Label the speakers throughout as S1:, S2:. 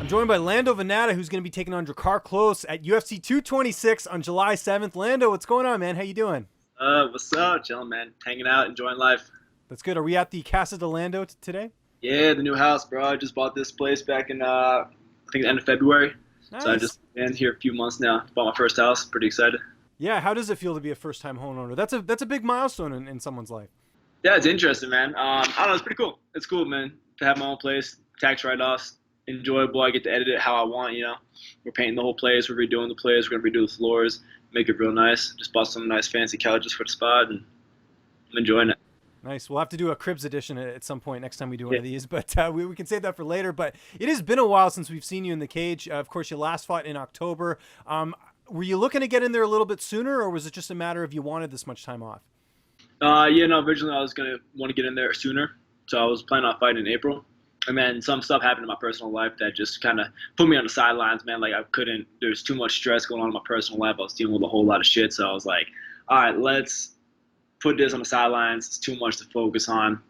S1: I'm joined by Lando Vannata, who's going to be taking on Drakkar Klose at UFC 226 on July 7th. Lando, what's going on, man? How you doing?
S2: What's up? Chilling, man. Hanging out, enjoying life.
S1: That's good. Are we at the Casa de Lando today?
S2: Yeah, the new house, bro. I just bought this place back in I think the end of February. So I
S1: Nice.
S2: just been here a few months now. Bought my first house. Pretty excited.
S1: Yeah, how does it feel to be a first-time homeowner? That's a big milestone in someone's life.
S2: Yeah, it's interesting, man. I don't know. It's pretty cool. It's cool, man. To have my own place, tax write-offs, enjoyable. I get to edit it how I want. We're painting the whole place. We're redoing the place. We're gonna redo the floors, make it real nice. Just bought some nice fancy couches for the spot, and I'm enjoying it.
S1: Nice. We'll have to do a Cribs edition at some point next time we do one
S2: Yeah.
S1: of these, but we can save that for later. But it has been a while since we've seen you in the cage. Of course, you last fought in October. Were you looking to get in there a little bit sooner, or was it just a matter of you wanted this much time off?
S2: Yeah, no. Originally, I was gonna want to get in there sooner, so I was planning on fighting in April. And then some stuff happened in my personal life that just kind of put me on the sidelines, man. Like I couldn't. There's too much stress going on in my personal life. I was dealing with a whole lot of shit, so I was like, all right, let's put this on the sidelines. It's too much to focus on.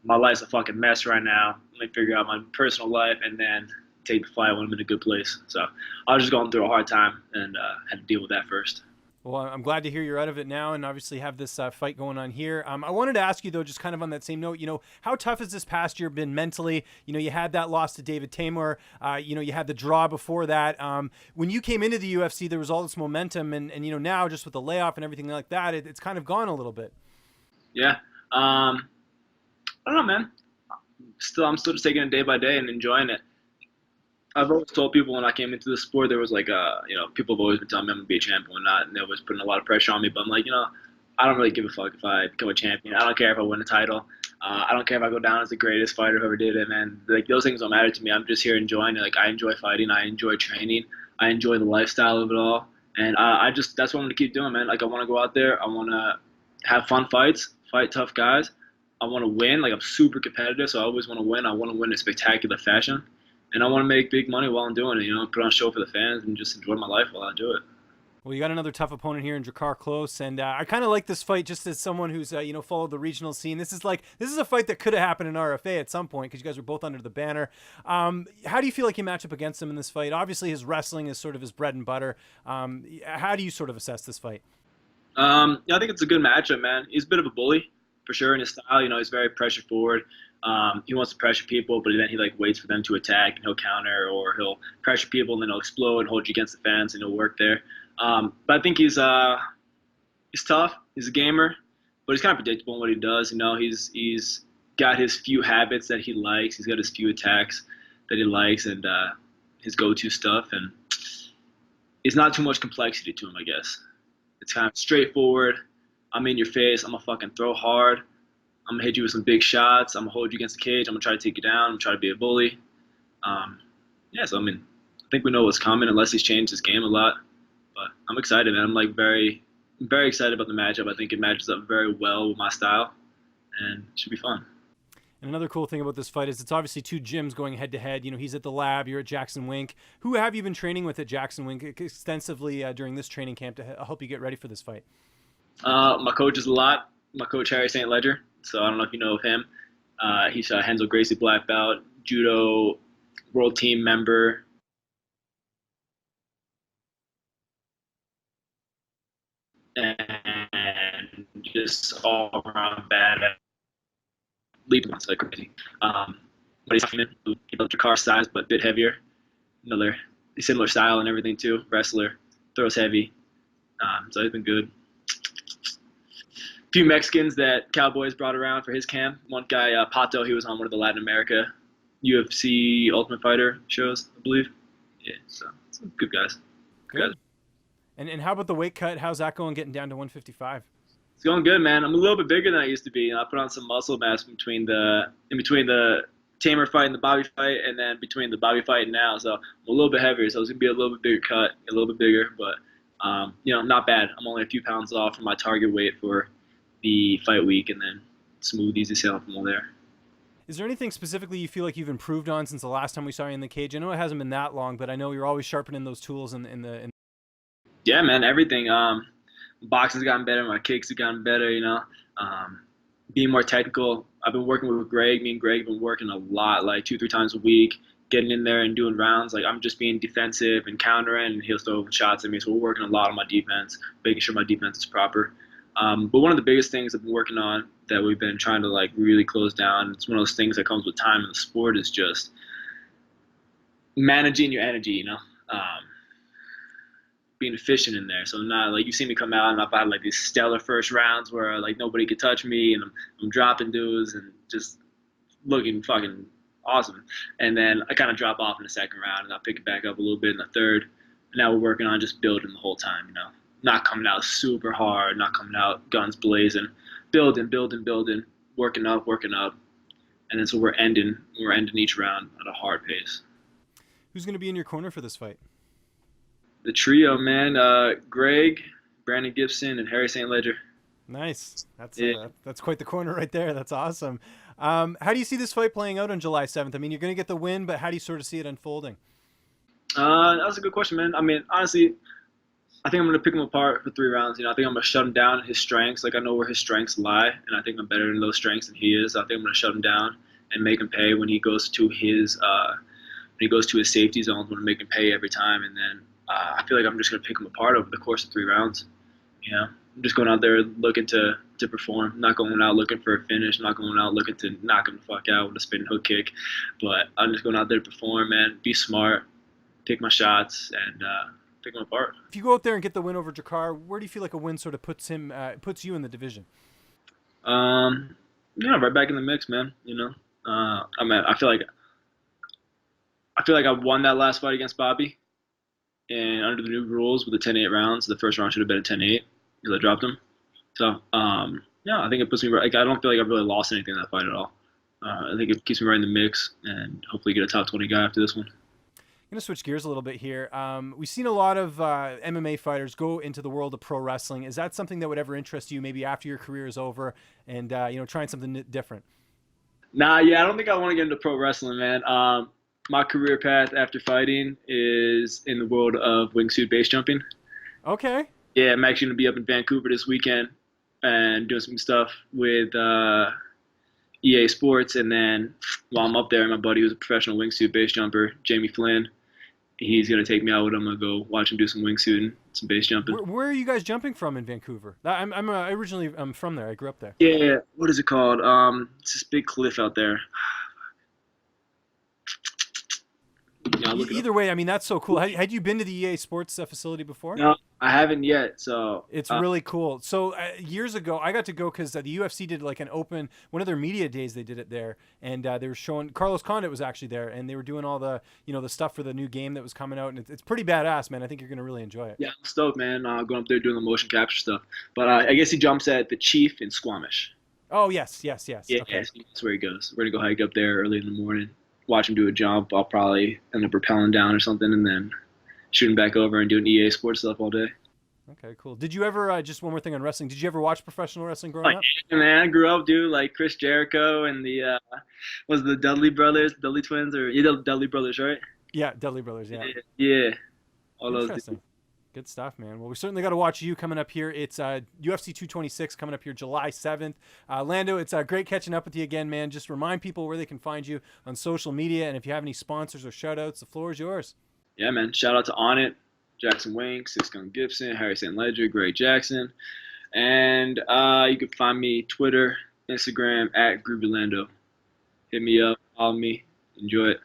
S2: My life's a fucking mess right now. Let me figure out my personal life and then take the fight when I'm in a good place. So I was just going through a hard time and had to deal with that first.
S1: Well, I'm glad to hear you're out of it now and obviously have this fight going on here. I wanted to ask you, though, just kind of on that same note, how tough has this past year been mentally? You had that loss to David Taymor. You had the draw before that. When you came into the UFC, there was all this momentum. And now just with the layoff and everything like that, it's kind of gone a little bit.
S2: Yeah. I don't know, man. I'm still just taking it day by day and enjoying it. I've always told people when I came into the sport, there was like people have always been telling me I'm gonna be a champion and whatnot, and they always putting a lot of pressure on me. But I'm like, I don't really give a fuck if I become a champion. I don't care if I win a title. I don't care if I go down as the greatest fighter who ever did it, man. Like those things don't matter to me. I'm just here enjoying it. Like I enjoy fighting. I enjoy training. I enjoy the lifestyle of it all, and that's what I'm gonna keep doing, man. Like I want to go out there. I want to have fun fights, fight tough guys. I want to win. Like I'm super competitive, so I always want to win. I want to win in spectacular fashion. And I want to make big money while I'm doing it, put on a show for the fans and just enjoy my life while I do it.
S1: Well, you got another tough opponent here in Drakkar Klose, and I kind of like this fight just as someone who's followed the regional scene. This is a fight that could have happened in RFA at some point because you guys were both under the banner. How do you feel like you match up against him in this fight? Obviously, his wrestling is sort of his bread and butter. How do you sort of assess this fight?
S2: Yeah, I think it's a good matchup, man. He's a bit of a bully for sure in his style. He's very pressure forward. He wants to pressure people, but then he like waits for them to attack and he'll counter, or he'll pressure people and then he'll explode and hold you against the fence and he'll work there. But I think he's tough. He's a gamer, but he's kind of predictable in what he does. He's got his few habits that he likes. He's got his few attacks that he likes and his go-to stuff, and it's not too much complexity to him, I guess. It's kind of straightforward. I'm in your face. I'm gonna fucking throw hard. I'm gonna hit you with some big shots. I'm gonna hold you against the cage. I'm gonna try to take you down. I'm gonna try to be a bully. Yeah, so I think we know what's coming unless he's changed his game a lot. But I'm excited, man. I'm like very, very excited about the matchup. I think it matches up very well with my style, and it should be fun.
S1: And another cool thing about this fight is it's obviously two gyms going head to head. He's at the lab, you're at Jackson Wink. Who have you been training with at Jackson Wink extensively during this training camp to help you get ready for this fight?
S2: My coach is a lot. My coach Harry St. Ledger. So I don't know if you know of him. He's a Renzo Gracie black belt, judo world team member. And just all around bad at leaping on like crazy. But he's built your car size, but a bit heavier. Another similar style and everything too. Wrestler, throws heavy. So he's been good. Few Mexicans that Cowboys brought around for his camp. One guy, Pato, he was on one of the Latin America UFC Ultimate Fighter shows, I believe. Yeah, so some good guys.
S1: Good. And how about the weight cut? How's that going getting down to 155?
S2: It's going good, man. I'm a little bit bigger than I used to be. I put on some muscle mass in between the Tamer fight and the Bobby fight, and then between the Bobby fight and now. So I'm a little bit heavier, so it's going to be a little bit bigger cut, a little bit bigger, but, not bad. I'm only a few pounds off from my target weight for the fight week, and then smooth, easy sailing from all there.
S1: Is there anything specifically you feel like you've improved on since the last time we saw you in the cage? I know it hasn't been that long, but I know you're always sharpening those tools in.
S2: Yeah, man, everything. Boxing's gotten better, my kicks have gotten better, being more technical. I've been working with Greg. Me and Greg have been working a lot, like 2-3 times a week, getting in there and doing rounds. Like I'm just being defensive and countering, and he'll throw shots at me. So we're working a lot on my defense, making sure my defense is proper. But one of the biggest things I've been working on that we've been trying to like really close down, it's one of those things that comes with time in the sport, is just managing your energy, being efficient in there. So not like you see me come out and I've had like these stellar first rounds where like nobody could touch me and I'm dropping dudes and just looking fucking awesome. And then I kind of drop off in the second round and I'll pick it back up a little bit in the third. And now we're working on just building the whole time, not coming out super hard, not coming out guns blazing, building, working up. And then so we're ending each round at a hard pace.
S1: Who's going to be in your corner for this fight?
S2: The trio, man. Greg, Brandon Gibson, and Harry St. Ledger.
S1: Nice. That's quite the corner right there. That's awesome. How do you see this fight playing out on July 7th? I mean, you're going to get the win, but how do you sort of see it unfolding?
S2: That's a good question, man. I mean, honestly, I think I'm going to pick him apart for 3 rounds. I think I'm going to shut him down his strengths. Like I know where his strengths lie, and I think I'm better in those strengths than he is. I think I'm going to shut him down and make him pay when he goes to his safety zones. I'm going to make him pay every time, and then I feel like I'm just going to pick him apart over the course of 3 rounds. I'm just going out there looking to perform. I'm not going out looking for a finish. I'm not going out looking to knock him the fuck out with a spinning hook kick. But I'm just going out there to perform, man. Be smart, pick my shots, and pick them apart.
S1: If you go out there and get the win over Drakkar, where do you feel like a win sort of puts you in the division?
S2: Right back in the mix, man. I feel like I won that last fight against Bobby. And under the new rules with the 10-8 rounds, the first round should have been a 10-8 because I dropped him. So, I think it puts me right. Like, I don't feel like I've really lost anything in that fight at all. I think it keeps me right in the mix and hopefully get a top 20 guy after this one.
S1: I'm going to switch gears a little bit here. We've seen a lot of MMA fighters go into the world of pro wrestling. Is that something that would ever interest you maybe after your career is over and, trying something different?
S2: Nah, I don't think I want to get into pro wrestling, man. My career path after fighting is in the world of wingsuit base jumping.
S1: Okay.
S2: Yeah, I'm actually going to be up in Vancouver this weekend and doing some stuff with EA Sports. And then while I'm up there, my buddy who's a professional wingsuit base jumper, Jamie Flynn, he's going to take me out with him. I'm going to go watch him do some wingsuiting, some base jumping.
S1: Where are you guys jumping from in Vancouver? I'm originally from there. I grew up there.
S2: Yeah, what is it called? It's this big cliff out there.
S1: Either way, I mean, that's so cool. Had you been to the EA Sports facility before?
S2: No, I haven't yet. So
S1: it's really cool. So years ago, I got to go because the UFC did like one of their media days. They did it there, and they were showing Carlos Condit was actually there, and they were doing all the the stuff for the new game that was coming out, and it's pretty badass, man. I think you're gonna really enjoy it.
S2: Yeah, I'm stoked, man. Going up there doing the motion capture stuff. But I guess he jumps at the Chief in Squamish.
S1: Oh yes.
S2: Yeah,
S1: okay.
S2: That's where he goes. We're gonna go hike up there early in the morning. Watch him do a jump. I'll probably end up rappelling down or something and then shooting back over and doing EA Sports stuff all day.
S1: Okay, cool. Did you ever, just one more thing on wrestling, did you ever watch professional wrestling growing up?
S2: Yeah, man, I grew up, dude, like Chris Jericho and the, was the Dudley brothers, Dudley twins, or the Dudley brothers, right?
S1: Yeah, Dudley brothers, yeah.
S2: Yeah. All those.
S1: Interesting. Good stuff, man. Well, we certainly got to watch you coming up here. It's UFC 226 coming up here July 7th. Lando, it's great catching up with you again, man. Just remind people where they can find you on social media, and if you have any sponsors or shout-outs, the floor is yours.
S2: Yeah, man. Shout out to On It, Jackson Wink, Six Gun Gibson, Harry St. Ledger, Greg Jackson. And you can find me Twitter, Instagram, @GroovyLando. Hit me up, follow me, enjoy it.